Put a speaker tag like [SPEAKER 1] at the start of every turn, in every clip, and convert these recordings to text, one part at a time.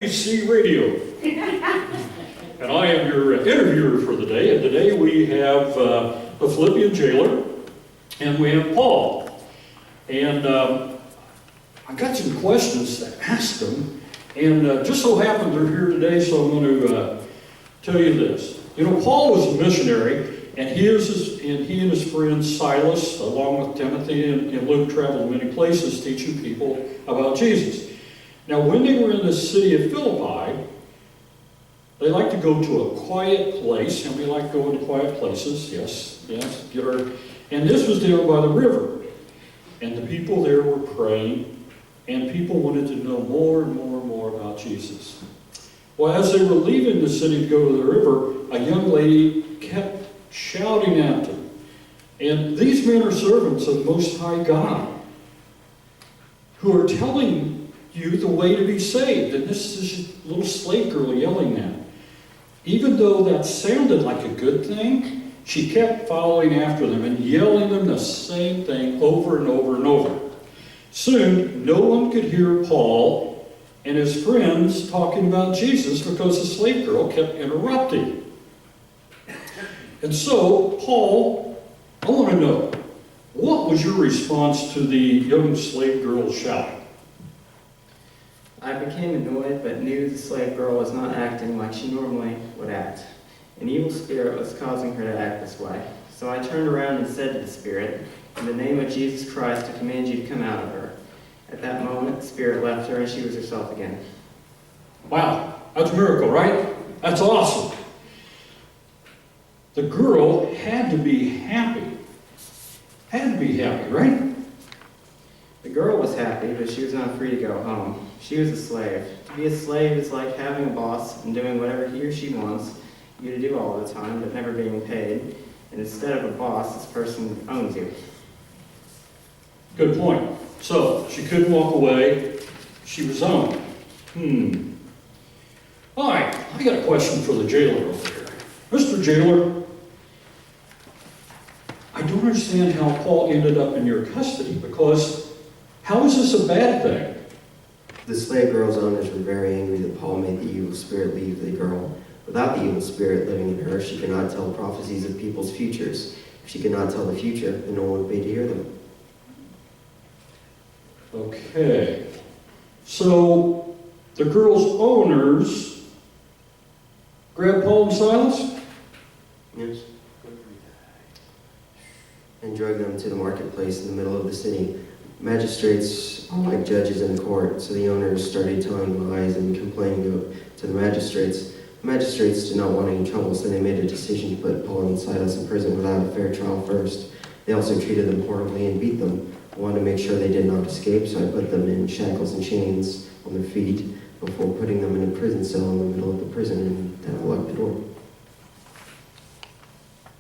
[SPEAKER 1] FBC Radio, and I am your interviewer for the day. And today we have the Philippian jailer, and we have Paul. And I got some questions to ask them, and just so happened they're here today, so I'm going to tell you this. You know, Paul was a missionary, and he and his friend Silas, along with Timothy and Luke, traveled many places teaching people about Jesus. Now, when they were in the city of Philippi, they liked to go to a quiet place. And we like going to quiet places. Yes. And this was down by the river. And the people there were praying, and people wanted to know more and more and more about Jesus. Well, as they were leaving the city to go to the river, a young lady kept shouting at them. And these men are servants of the Most High God, who are telling you the way to be saved. And this is a little slave girl yelling that. Even though that sounded like a good thing, she kept following after them and yelling them the same thing over and over and over. Soon, no one could hear Paul and his friends talking about Jesus because the slave girl kept interrupting. And so, Paul, I want to know, what was your response to the young slave girl's shouting?
[SPEAKER 2] I became annoyed, but knew the slave girl was not acting like she normally would act. An evil spirit was causing her to act this way. So I turned around and said to the spirit, "In the name of Jesus Christ, I command you to come out of her." At that moment, the spirit left her and she was herself again.
[SPEAKER 1] Wow, that's a miracle, right? That's awesome. The girl had to be happy. Had to be happy, right?
[SPEAKER 2] The girl was happy, but she was not free to go home. She was a slave. To be a slave is like having a boss and doing whatever he or she wants you to do all the time, but never being paid. And instead of a boss, this person owns you.
[SPEAKER 1] Good point. So, she couldn't walk away. She was owned. All right, I got a question for the jailer over here. Mr. Jailer, I don't understand how Paul ended up in your custody, because how is this a bad thing?
[SPEAKER 3] The slave girl's owners were very angry that Paul made the evil spirit leave the girl. Without the evil spirit living in her, she could not tell prophecies of people's futures. If she could not tell the future, then no one would be to hear them.
[SPEAKER 1] Okay. So, the girl's owners grabbed Paul and Silas?
[SPEAKER 3] Yes. And drug them to the marketplace in the middle of the city. Magistrates are like judges in court, so the owners started telling lies and complaining to the magistrates. The magistrates did not want any trouble, so they made a decision to put Paul and Silas in prison without a fair trial first. They also treated them horribly and beat them. I wanted to make sure they did not escape, so I put them in shackles and chains on their feet before putting them in a prison cell in the middle of the prison, and then I locked the door.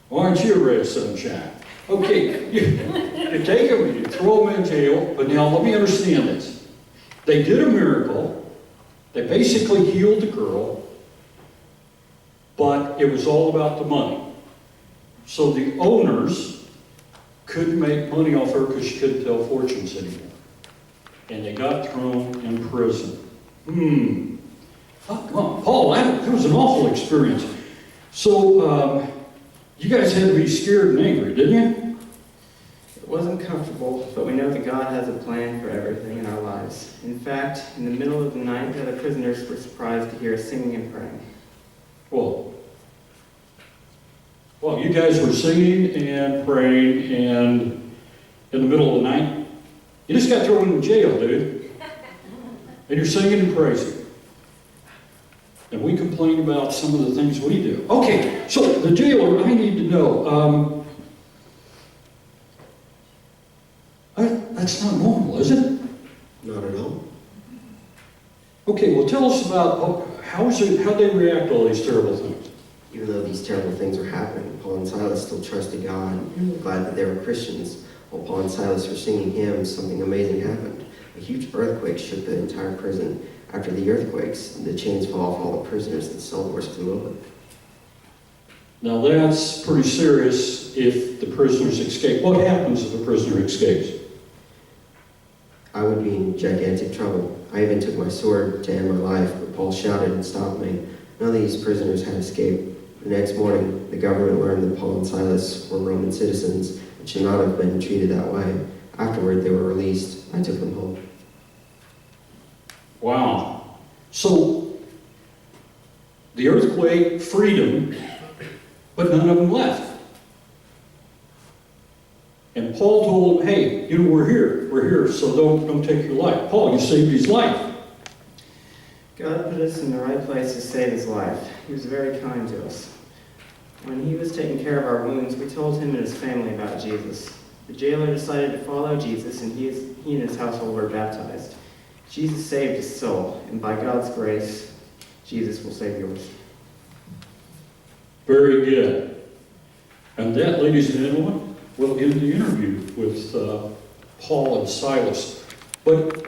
[SPEAKER 1] Why aren't you a ray of sunshine? Okay, you take them, you throw them in jail, but now let me understand this. They did a miracle. They basically healed the girl, but it was all about the money. So the owners couldn't make money off her because she couldn't tell fortunes anymore. And they got thrown in prison. Oh, come on, Paul, that was an awful experience. So, you guys had to be scared and angry, didn't you?
[SPEAKER 2] It wasn't comfortable, but we know that God has a plan for everything in our lives. In fact, in the middle of the night, the other prisoners were surprised to hear us singing and praying.
[SPEAKER 1] Well, you guys were singing and praying, and in the middle of the night, you just got thrown in jail, dude. And you're singing and praising. And we complain about some of the things we do. Okay, so the jailer, I need to know, that's not normal, is it?
[SPEAKER 3] Not at all.
[SPEAKER 1] Okay, well tell us about how they react to all these terrible things.
[SPEAKER 3] Even though these terrible things were happening, Paul and Silas still trusted God and were glad that they were Christians. While Paul and Silas were singing hymns, something amazing happened. A huge earthquake shook the entire prison. After the earthquakes, the chains fell off all the prisoners and the cell doors flew open.
[SPEAKER 1] Now that's pretty serious if the prisoners escape. What happens if a prisoner escapes?
[SPEAKER 3] I would be in gigantic trouble. I even took my sword to end my life, but Paul shouted and stopped me. None of these prisoners had escaped. The next morning, the government learned that Paul and Silas were Roman citizens and should not have been treated that way. Afterward, they were released. I took them home.
[SPEAKER 1] Wow. So, the earthquake, freedom, but none of them left. And Paul told them, hey, we're here, so don't take your life. Paul, you saved his life.
[SPEAKER 2] God put us in the right place to save his life. He was very kind to us. When he was taking care of our wounds, we told him and his family about Jesus. The jailer decided to follow Jesus, and he and his household were baptized. Jesus saved his soul, and by God's grace, Jesus will save yours.
[SPEAKER 1] Very good. And that, ladies and gentlemen, will end the interview with Paul and Silas. But